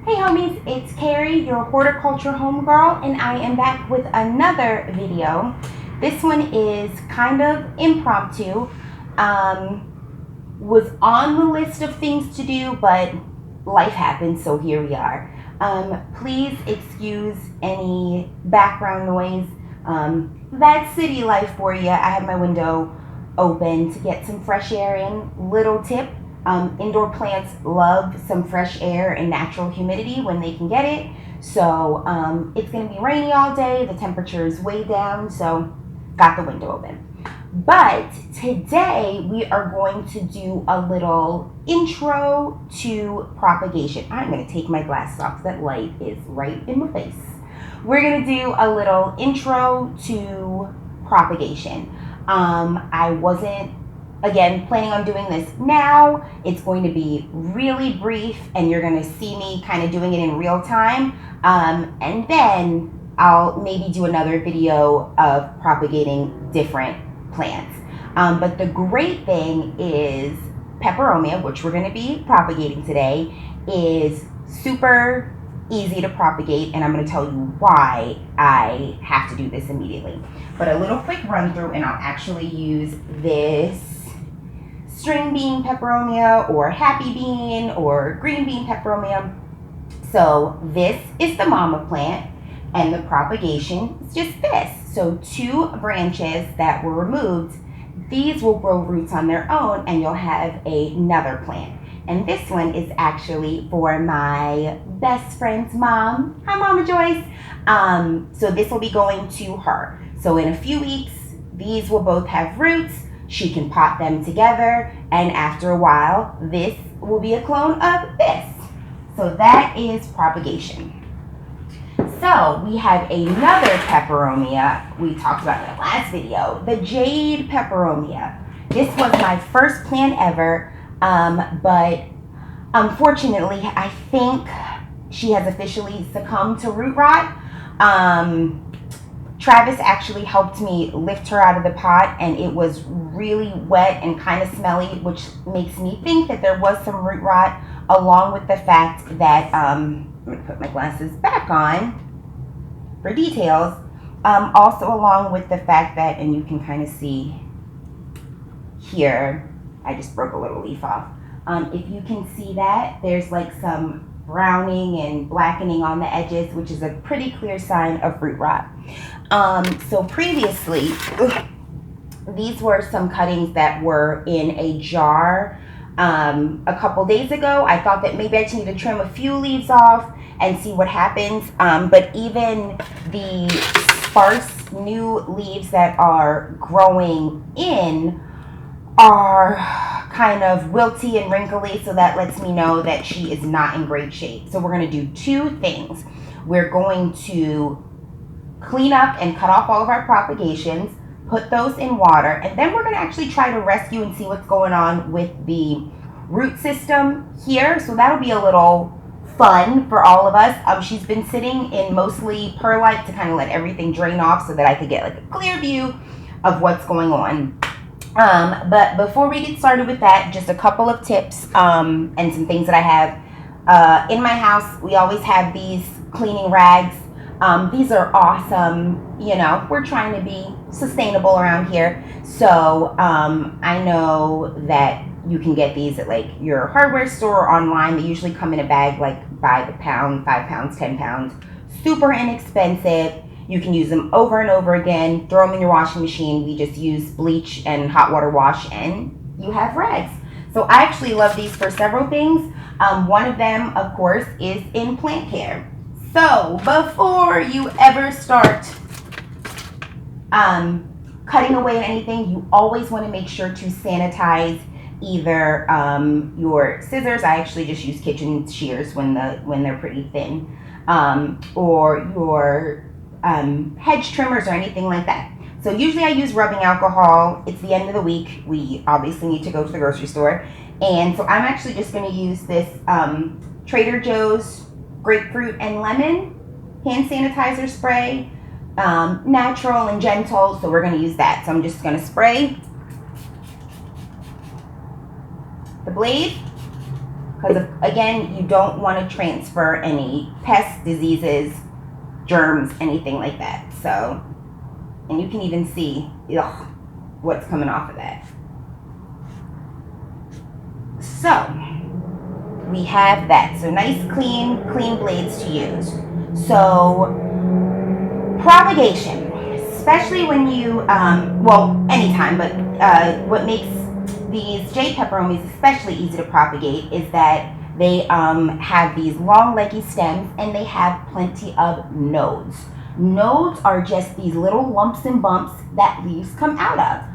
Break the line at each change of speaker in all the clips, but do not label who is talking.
Hey homies, it's Carrie, your horticulture homegirl, and I am back with another video. This one is kind of impromptu. Was on the list of things to do, but life happened, so here we are. Please excuse any background noise. That's city life for you. I have my window open to get some fresh air in. Little tip. Indoor plants love some fresh air and natural humidity when they can get it. So it's going to be rainy all day. The temperature is way down, so got the window open. But today we are going to do a little intro to propagation. I'm going to take my glasses off because that light is right in my face. We're going to do a little intro to propagation. I wasn't Again, planning on doing this now. It's going to be really brief and you're going to see me kind of doing it in real time. And then I'll maybe do another video of propagating different plants. But the great thing is Peperomia, which we're going to be propagating today, is super easy to propagate, and I'm going to tell you why I have to do this immediately. But a little quick run through, and I'll actually use this string bean peperomia or happy bean or green bean peperomia. So this is the mama plant, and the propagation is just this. So 2 branches that were removed, these will grow roots on their own and you'll have another plant. And this one is actually for my best friend's mom. Hi, Mama Joyce. So this will be going to her. So in a few weeks, these will both have roots. She can pot them together, and after a while, this will be a clone of this. So that is propagation. So we have another peperomia we talked about in the last video, the Jade Peperomia. This was my first plant ever, but unfortunately, I think she has officially succumbed to root rot. Travis actually helped me lift her out of the pot, and it was really wet and kind of smelly, which makes me think that there was some root rot, along with the fact that, I'm going to put my glasses back on for details, also along with the fact that, and you can kind of see here, I just broke a little leaf off. If you can see that, there's like some browning and blackening on the edges, which is a pretty clear sign of root rot. So previously, these were some cuttings that were in a jar a couple days ago. I thought that maybe I just need to trim a few leaves off and see what happens. But even the sparse new leaves that are growing in are kind of wilty and wrinkly, so that lets me know that she is not in great shape. So we're going to do 2 things. We're going to clean up and cut off all of our propagations, put those in water, and then we're going to actually try to rescue and see what's going on with the root system here. So that'll be a little fun for all of us. She's been sitting in mostly perlite to kind of let everything drain off so that I could get like a clear view of what's going on. But before we get started with that, just a couple of tips and some things that I have in my house. We always have these cleaning rags. These are awesome. You know, we're trying to be sustainable around here. So I know that you can get these at like your hardware store or online. They usually come in a bag like by the pound, 5 pounds, 10 pounds. Super inexpensive. You can use them over and over again. Throw them in your washing machine. We just use bleach and hot water wash, and you have rags. So I actually love these for several things. One of them, of course, is in plant care. So before you ever start cutting away anything, you always want to make sure to sanitize either your scissors. I actually just use kitchen shears when they're pretty thin, or your hedge trimmers or anything like that. So usually I use rubbing alcohol. It's the end of the week. We obviously need to go to the grocery store. And so I'm actually just going to use this Trader Joe's grapefruit and lemon hand sanitizer spray. Natural and gentle, so we're going to use that. So I'm just going to spray the blade because again, you don't want to transfer any pests, diseases, germs, anything like that. So, and you can even see what's coming off of that. So we have that. So nice clean blades to use. So propagation, especially when you well, anytime, but what makes these Jade Peperomias especially easy to propagate is that they have these long leggy stems and they have plenty of nodes. Nodes are just these little lumps and bumps that leaves come out of.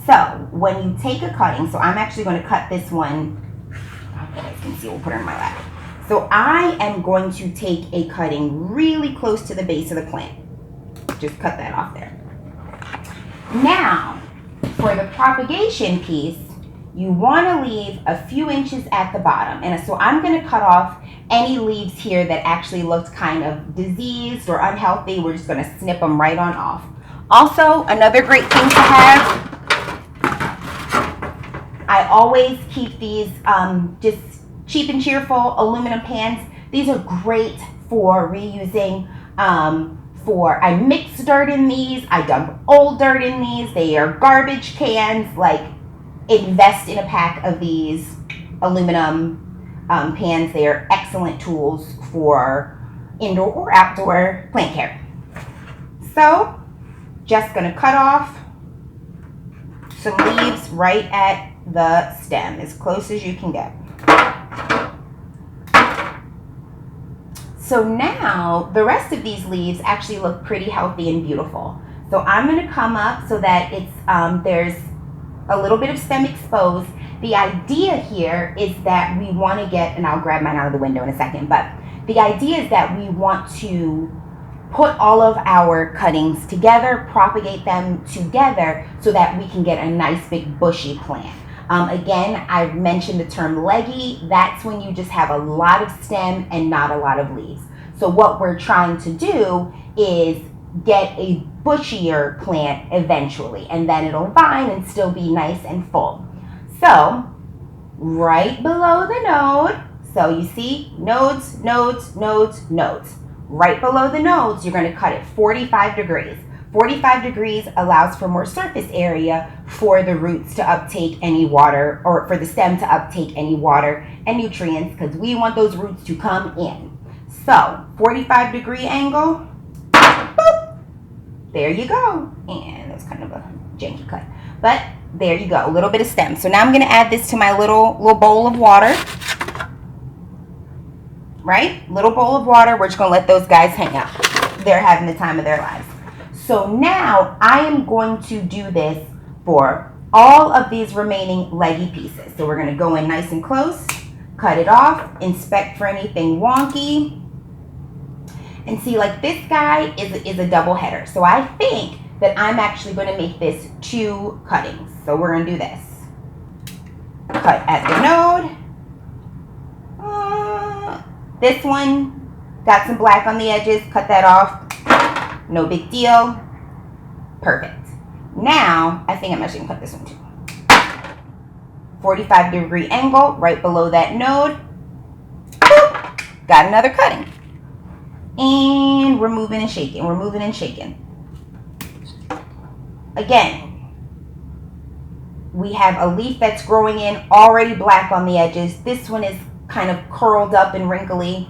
So when you take a cutting, so I'm actually going to cut this one, you guys can see, we'll put it in my lap. So I am going to take a cutting really close to the base of the plant. Just cut that off there. Now, for the propagation piece, you want to leave a few inches at the bottom. And so I'm going to cut off any leaves here that actually looked kind of diseased or unhealthy. We're just going to snip them right on off. Also, another great thing to have, I always keep these just cheap and cheerful aluminum pans. These are great for reusing. I mix dirt in these. I dump old dirt in these. They are garbage cans. Like, invest in a pack of these aluminum pans. They are excellent tools for indoor or outdoor plant care. So, just going to cut off some leaves right at the stem, as close as you can get. So now the rest of these leaves actually look pretty healthy and beautiful. So I'm going to come up so that it's there's a little bit of stem exposed. The idea here is that we want to get, and I'll grab mine out of the window in a second, but the idea is that we want to put all of our cuttings together, propagate them together so that we can get a nice big bushy plant. Again, I've mentioned the term leggy. That's when you just have a lot of stem and not a lot of leaves. So what we're trying to do is get a bushier plant eventually, and then it'll vine and still be nice and full. So right below the node, so you see nodes, nodes, nodes, nodes. Right below the nodes, you're going to cut it 45 degrees. 45 degrees allows for more surface area for the roots to uptake any water, or for the stem to uptake any water and nutrients, because we want those roots to come in. So 45-degree angle, boop, there you go. And that's kind of a janky cut, but there you go, a little bit of stem. So now I'm going to add this to my little bowl of water. Right? Little bowl of water. We're just going to let those guys hang out. They're having the time of their lives. So now I am going to do this for all of these remaining leggy pieces. So we're going to go in nice and close, cut it off, inspect for anything wonky. And see, like this guy is a double header. So I think that I'm actually going to make this 2 cuttings. So we're going to do this. Cut at the node. This one got some black on the edges. Cut that off. No big deal. Perfect. Now, I think I'm actually going to cut this one too. 45-degree angle right below that node. Boop. Got another cutting. And we're moving and shaking. We're moving and shaking. Again, we have a leaf that's growing in, already black on the edges. This one is kind of curled up and wrinkly.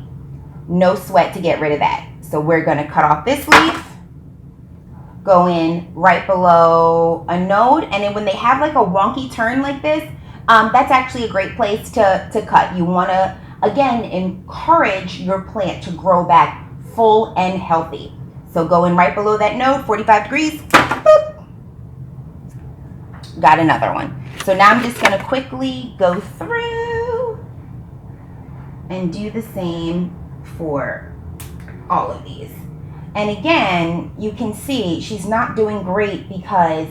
No sweat to get rid of that. So we're going to cut off this leaf, go in right below a node, and then when they have like a wonky turn like this, that's actually a great place to cut. You want to, again, encourage your plant to grow back full and healthy. So go in right below that node, 45 degrees, boop. Got another one. So now I'm just going to quickly go through and do the same for all of these. And again, you can see she's not doing great because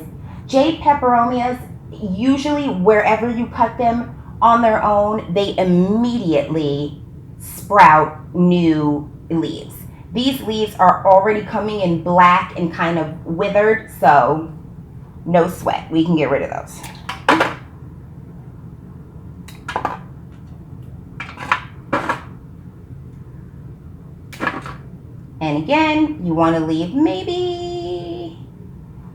Jade Peperomias, usually wherever you cut them on their own, they immediately sprout new leaves. These leaves are already coming in black and kind of withered, so no sweat. We can get rid of those. And again, you want to leave maybe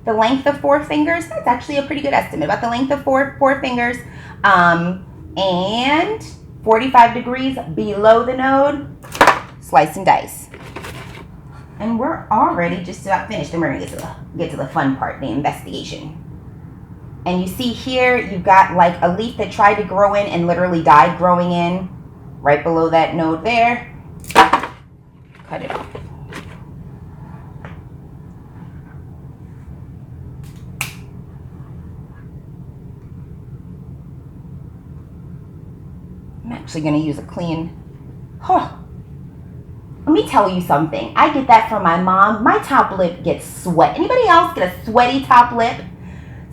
the length of 4 fingers. That's actually a pretty good estimate, about the length of four fingers, and 45 degrees below the node. Slice and dice. And we're already just about finished, and we're gonna get to the fun part, the investigation. And you see here, you've got like a leaf that tried to grow in and literally died growing in right below that node there. Cut it off. I'm actually going to use a clean. Oh, let me tell you something. I get that from my mom. My top lip gets sweat. Anybody else get a sweaty top lip?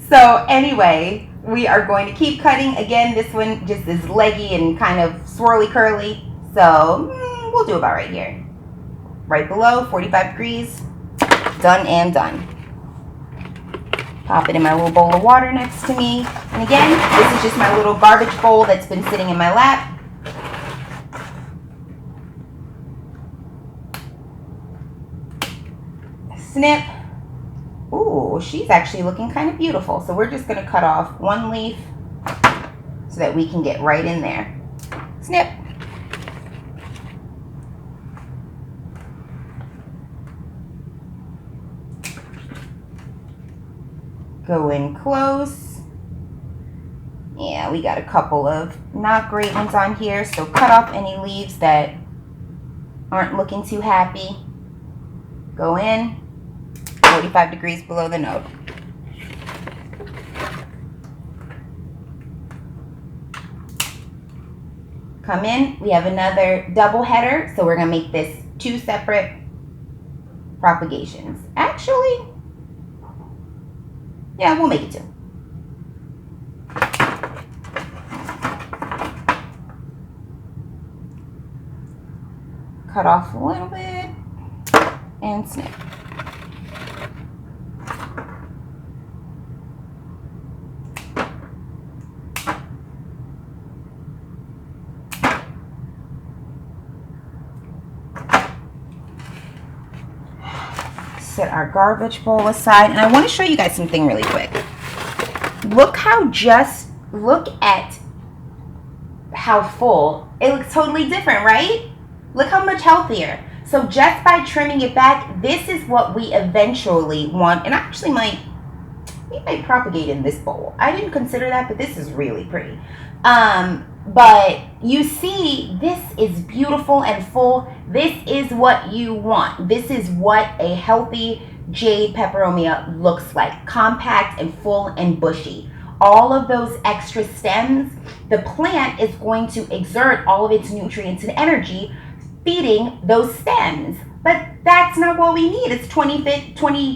So anyway, we are going to keep cutting. Again, this one just is leggy and kind of swirly curly. So we'll do about right here. Right below, 45 degrees. Done and done. Pop it in my little bowl of water next to me. And again, this is just my little garbage bowl that's been sitting in my lap. Snip. Ooh, she's actually looking kind of beautiful. So we're just going to cut off one leaf so that we can get right in there. Snip. Go in close. Yeah, we got a couple of not great ones on here, so cut off any leaves that aren't looking too happy. Go in, 45 degrees below the node. Come in, we have another double header, so we're gonna make this 2 separate propagations. Actually, yeah, we'll make it 2. Cut off a little bit and snip. Set our garbage bowl aside, and I want to show you guys something really quick. Look at how full it looks. Totally different, right? Look how much healthier. So just by trimming it back, this is what we eventually want. And actually we might propagate in this bowl. I didn't consider that, but this is really pretty. But you see, this is beautiful and full. This is what you want. This is what a healthy Jade Peperomia looks like. Compact and full and bushy. All of those extra stems, the plant is going to exert all of its nutrients and energy feeding those stems. But that's not what we need. It's 20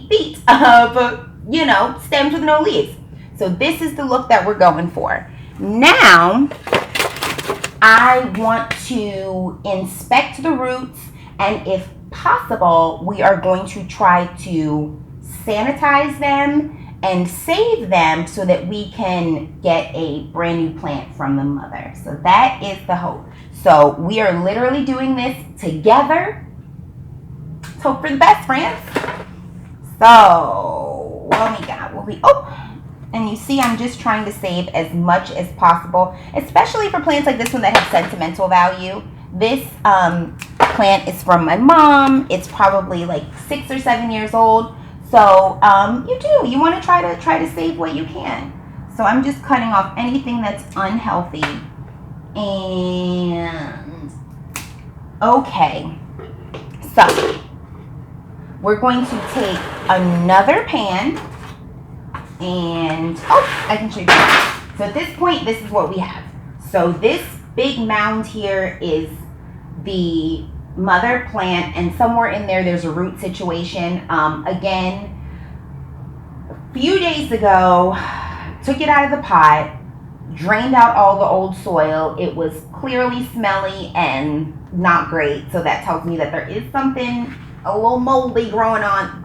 feet of, stems with no leaves. So this is the look that we're going for. Now, I want to inspect the roots, and if possible, we are going to try to sanitize them and save them so that we can get a brand new plant from the mother. So that is the hope. So we are literally doing this together. Let's hope for the best, friends. So what we got? And you see, I'm just trying to save as much as possible, especially for plants like this one that have sentimental value. This plant is from my mom. It's probably like 6 or 7 years old. So you want to try to save what you can. So I'm just cutting off anything that's unhealthy. And okay, so we're going to take another pan. And, I can show you that. So at this point, this is what we have. So this big mound here is the mother plant, and somewhere in there, there's a root situation. Again, a few days ago, took it out of the pot, drained out all the old soil. It was clearly smelly and not great. So that tells me that there is something a little moldy going on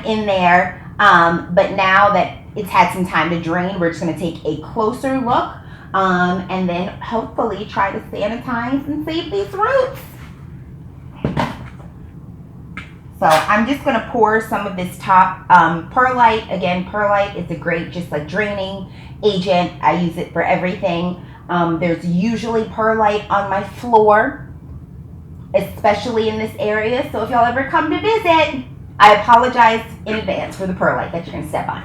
in there. But now that it's had some time to drain, we're just going to take a closer look, and then hopefully try to sanitize and save these roots. So I'm just going to pour some of this top perlite. Again, perlite is a great just like draining agent. I use it for everything. There's usually perlite on my floor, especially in this area. So if y'all ever come to visit, I apologize in advance for the perlite that you're going to step on.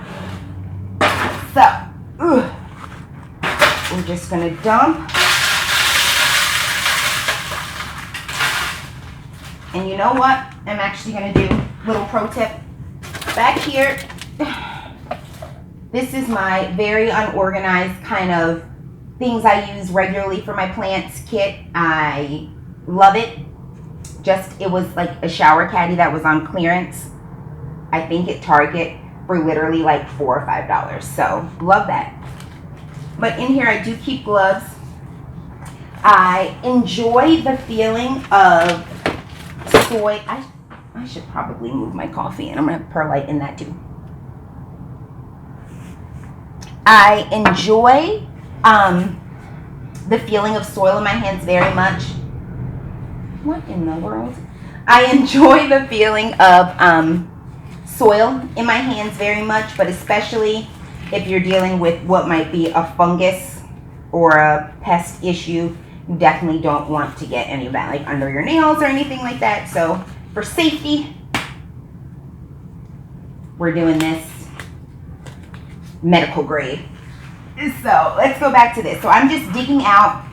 So, we're just going to dump. And you know what? I'm actually going to do, little pro tip, back here. This is my very unorganized kind of things I use regularly for my plants kit. I love it. It was like a shower caddy that was on clearance, I think at Target, for literally like $4 or $5. So love that. But in here I do keep gloves. I enjoy the feeling of soy. I should probably move my coffee, and I'm gonna have perlite in that too. I enjoy the feeling of soil in my hands very much. What in the world? I enjoy the feeling of soil in my hands very much, but especially if you're dealing with what might be a fungus or a pest issue. You definitely don't want to get any of that like under your nails or anything like that. So for safety, we're doing this medical grade. So let's go back to this. So I'm just digging out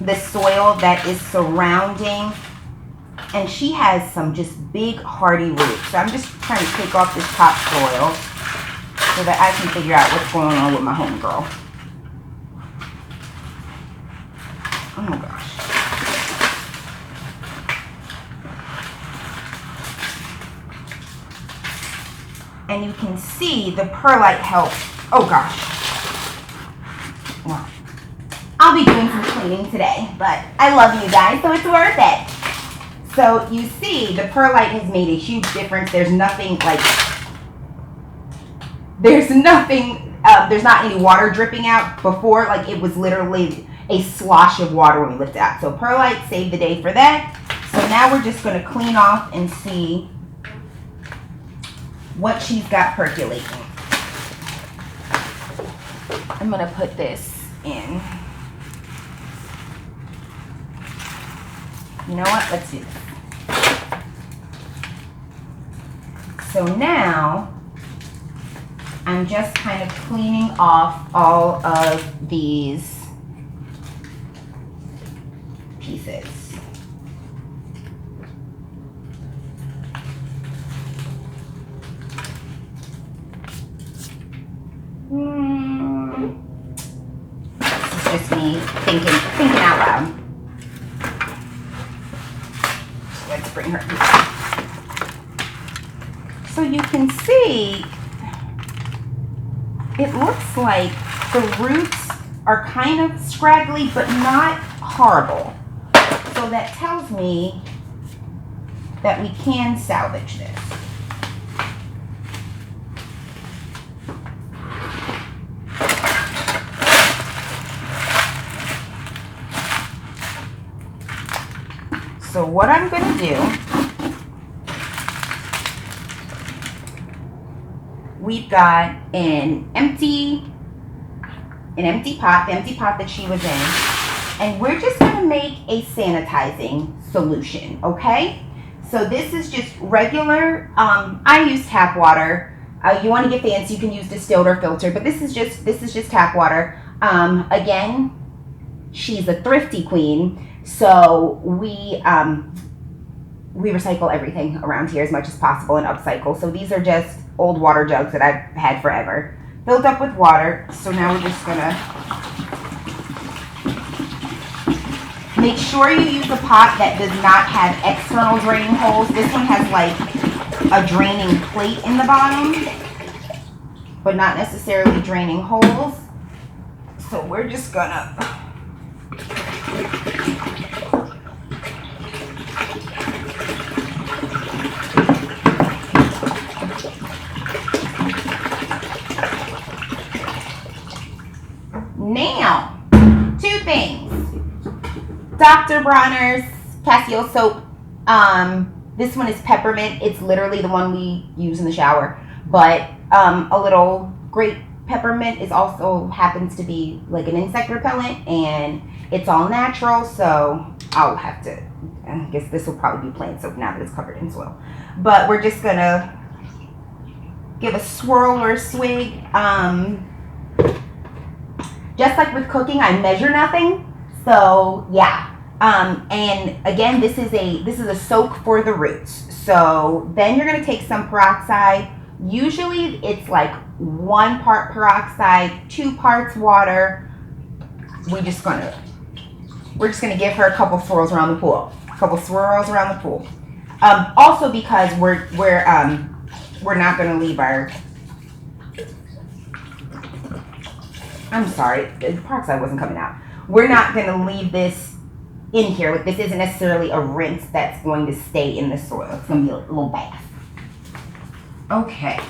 the soil that is surrounding, and she has some just big hardy roots. So I'm just trying to take off this top soil so that I can figure out what's going on with my homegirl. Oh my gosh. And you can see the perlite helps. Oh gosh. Well, I'll be doing some cleaning today, but I love you guys, so it's worth it. So you see, the perlite has made a huge difference. There's nothing like, there's not any water dripping out. Before, like, it was literally a slosh of water when we lifted out. So perlite saved the day for that. So now we're just going to clean off and see what she's got percolating. I'm going to put this in. You know what? Let's do this. So now I'm just kind of cleaning off all of these pieces. This is just me thinking out loud. So let's bring her here. So you can see, it looks like the roots are kind of scraggly, but not horrible. So that tells me that we can salvage this. So what I'm going to do, we've got an empty pot, the empty pot that she was in, and we're just going to make a sanitizing solution, okay? So this is just regular, I use tap water. You want to get fancy, you can use distilled or filtered, but this is just tap water. Again, she's a thrifty queen, so we recycle everything around here as much as possible and upcycle. So these are just old water jugs that I've had forever, filled up with water. So now we're just gonna make sure you use a pot that does not have external draining holes. This one has like a draining plate in the bottom, but not necessarily draining holes. So we're just gonna now, two things. Dr. Bronner's Casio soap This one is peppermint. It's literally the one we use in the shower. But a little grape peppermint is also happens to be like an insect repellent, and it's all natural. So I'll have to, I guess this will probably be plain soap now that it's covered in soil. But we're just gonna give a swirl or a swig. Just like with cooking, I measure nothing. So yeah. And again, this is a soak for the roots. So then you're gonna take some peroxide. Usually it's like 1 part peroxide, 2 parts water. We're just gonna give her a couple swirls around the pool. Also because we're not gonna leave our. I'm sorry, the peroxide wasn't coming out. We're not gonna leave this in here. Like, this isn't necessarily a rinse that's going to stay in the soil. It's gonna be a little bath. Okay,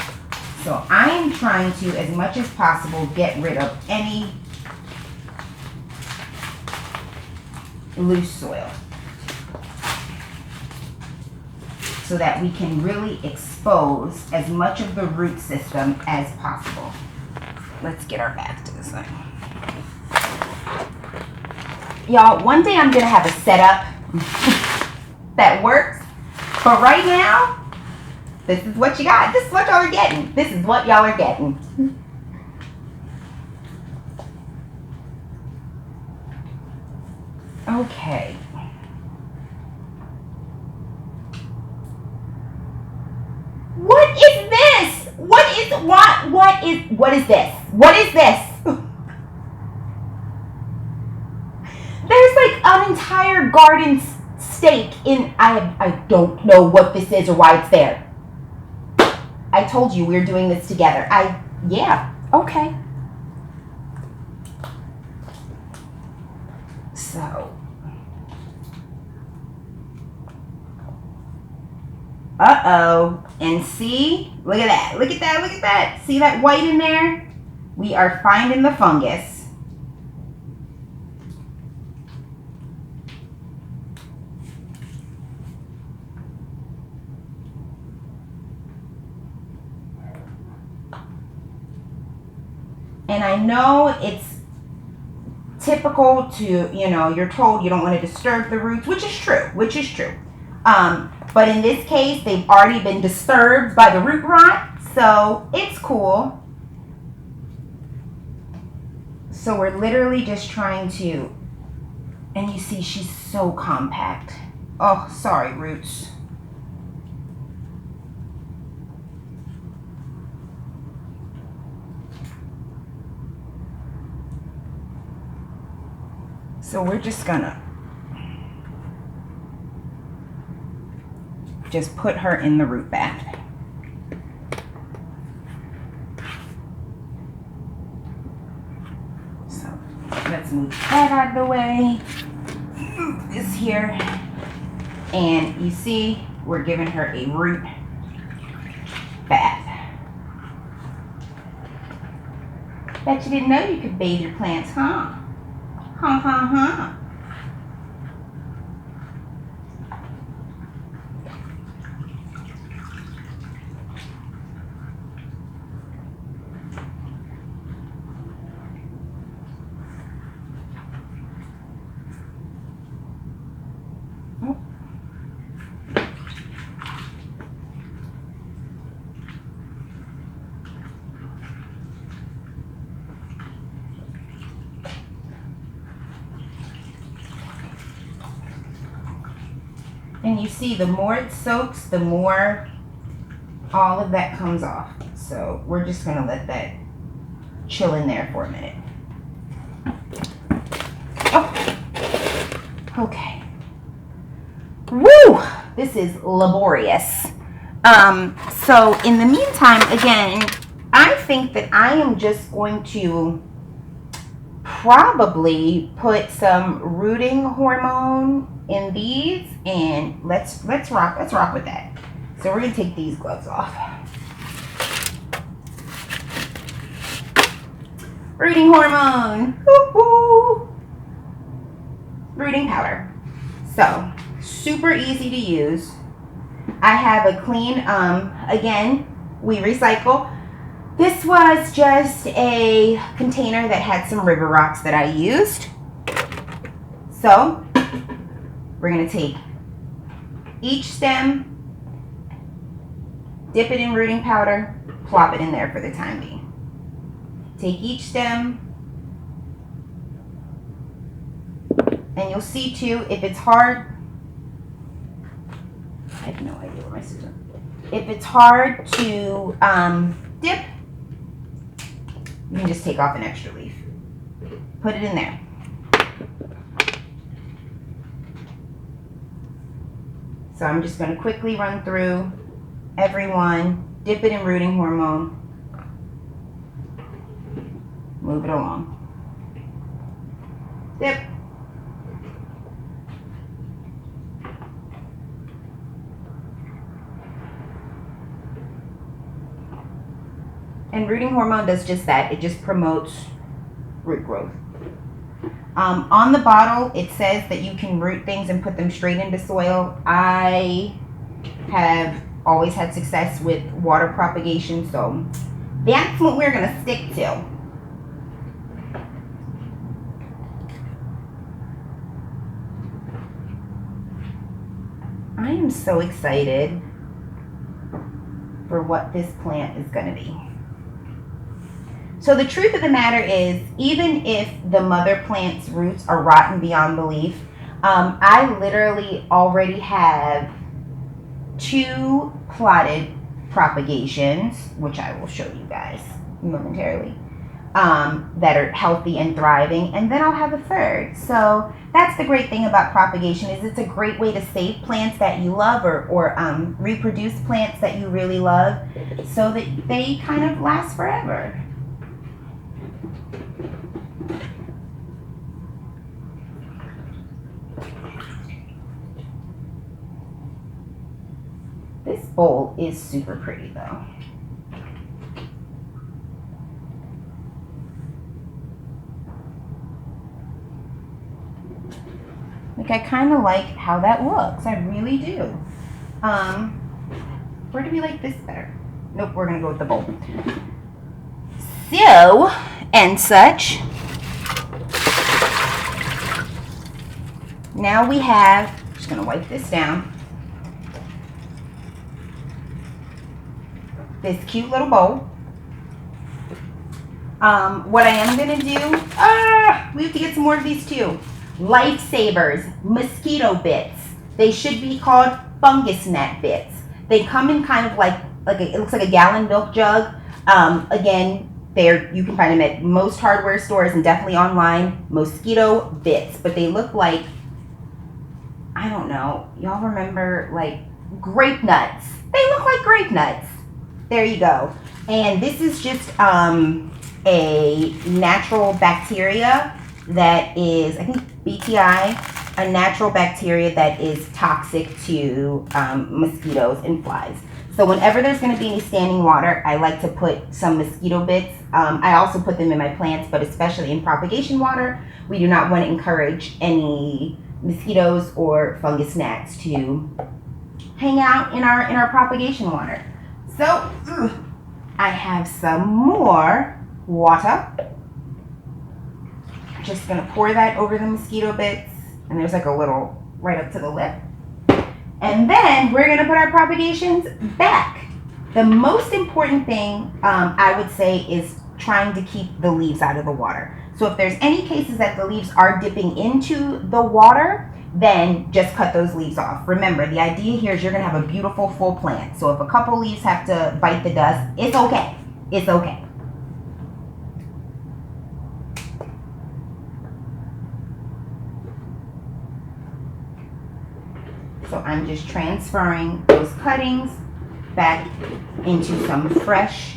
so I am trying to, as much as possible, get rid of any loose soil so that we can really expose as much of the root system as possible. Let's get our bath to the side. Y'all, one day I'm gonna have a setup that works, but right now, this is what you got. This is what y'all are getting. This is what y'all are getting. Okay. What is this? What is this? What is this? There's like an entire garden stake in, I don't know what this is or why it's there. I told you we're doing this together. Yeah, okay. So. Uh-oh. And see? Look at that. Look at that. Look at that. See that white in there? We are finding the fungus. And I know it's typical to, you're told you don't want to disturb the roots, which is true. But in this case, they've already been disturbed by the root rot, so it's cool. So we're literally just trying to, and you see she's so compact. Oh, sorry, roots. So we're just gonna just put her in the root bath. So let's move that out of the way. Move this here. And you see, we're giving her a root bath. Bet you didn't know you could bathe your plants, huh? Huh. And you see, the more it soaks, the more all of that comes off. So we're just gonna let that chill in there for a minute. Oh, okay. Woo! This is laborious. So in the meantime, again, I think that I am just going to probably put some rooting hormone in these, and let's rock with that. So we're gonna take these gloves off. Rooting hormone. Woo-hoo. Rooting powder. So super easy to use. I have a clean, again, we recycle. This was just a container that had some river rocks that I used. So we're going to take each stem, dip it in rooting powder, plop it in there for the time being. Take each stem, and you'll see too, if it's hard, I have no idea where my scissors are. If it's hard to dip, you can just take off an extra leaf. Put it in there. So I'm just going to quickly run through every one, dip it in rooting hormone, move it along. Dip. And rooting hormone does just that. It just promotes root growth. On the bottle, it says that you can root things and put them straight into soil. I have always had success with water propagation, so that's what we're going to stick to. I am so excited for what this plant is going to be. So the truth of the matter is, even if the mother plant's roots are rotten beyond belief, I literally already have 2 plotted propagations, which I will show you guys momentarily, that are healthy and thriving, and then I'll have a 3rd. So that's the great thing about propagation, is it's a great way to save plants that you love, or reproduce plants that you really love, so that they kind of last forever. This bowl is super pretty though. Like, I kind of like how that looks. I really do. Where do we like this better? Nope, we're gonna go with the bowl. So, and such. Now we have, just gonna wipe this down, this cute little bowl. What I am gonna do, we have to get some more of these too. Lifesavers, mosquito bits. They should be called fungus net bits. They come in kind of like it looks like a gallon milk jug. Again, you can find them at most hardware stores and definitely online. Mosquito bits, but they look like, I don't know, y'all remember like grape nuts? They look like grape nuts. There you go. And this is just a natural bacteria that is, I think, BTI, a natural bacteria that is toxic to mosquitoes and flies. So whenever there's going to be any standing water, I like to put some mosquito bits. I also put them in my plants, but especially in propagation water, we do not want to encourage any mosquitoes or fungus gnats to hang out in our propagation water. So I have some more water. Just gonna pour that over the mosquito bits, and there's like a little right up to the lip. And then we're gonna put our propagations back. The most important thing I would say is trying to keep the leaves out of the water. So if there's any cases that the leaves are dipping into the water, then just cut those leaves off. Remember, the idea here is you're gonna have a beautiful full plant. So if a couple leaves have to bite the dust, it's okay. It's okay. So I'm just transferring those cuttings back into some fresh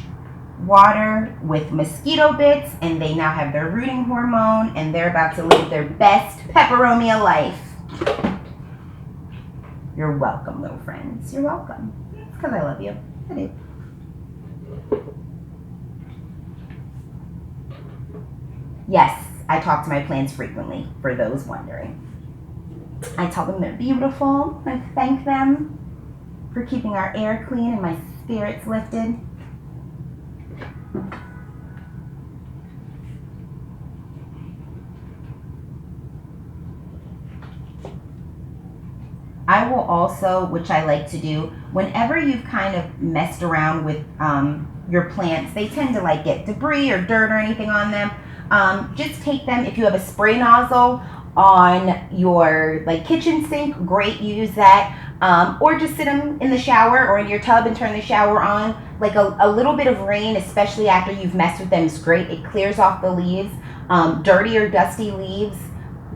water with mosquito bits, and they now have their rooting hormone, and they're about to live their best peperomia life. You're welcome, little friends. You're welcome. It's because I love you. I do. Yes, I talk to my plants frequently, for those wondering. I tell them they're beautiful. I thank them. for keeping our air clean and my spirits lifted. I will also, which I like to do, whenever you've kind of messed around with your plants, they tend to like get debris or dirt or anything on them. Just take them, if you have a spray nozzle on your like kitchen sink, great, use that. Or just sit them in the shower or in your tub and turn the shower on. Like a little bit of rain, especially after you've messed with them, is great. It clears off the leaves. Dirty or dusty leaves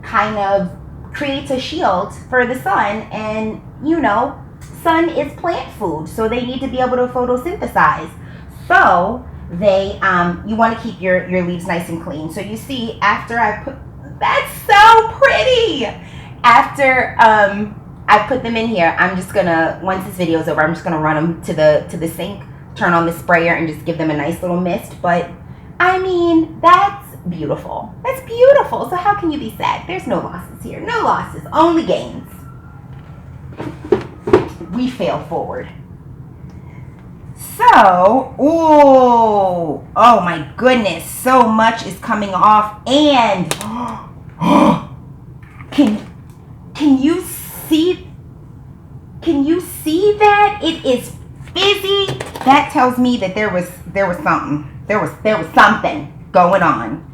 kind of creates a shield for the sun, and you know, sun is plant food, so they need to be able to photosynthesize. So they you want to keep your leaves nice and clean. So you see, after I put, that's so pretty. After I put them in here, I'm just gonna, once this video is over, I'm just gonna run them to the sink, turn on the sprayer, and just give them a nice little mist. But I mean, that's beautiful. That's beautiful. So how can you be sad? There's no losses here. No losses, only gains. We fail forward. So, oh my goodness, so much is coming off, and can you see? Can you see that it is fizzy? That tells me that there was something. There was something going on.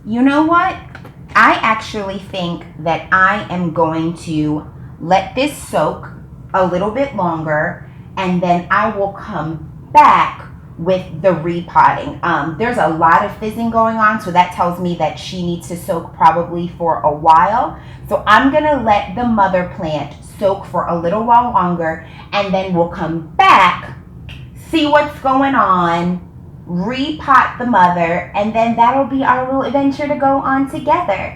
You know what? I actually think that I am going to let this soak a little bit longer, and then I will come back with the repotting. There's a lot of fizzing going on, so that tells me that she needs to soak probably for a while. So I'm gonna let the mother plant soak for a little while longer, and then we'll come back, see what's going on, repot the mother, and then that'll be our little adventure to go on together.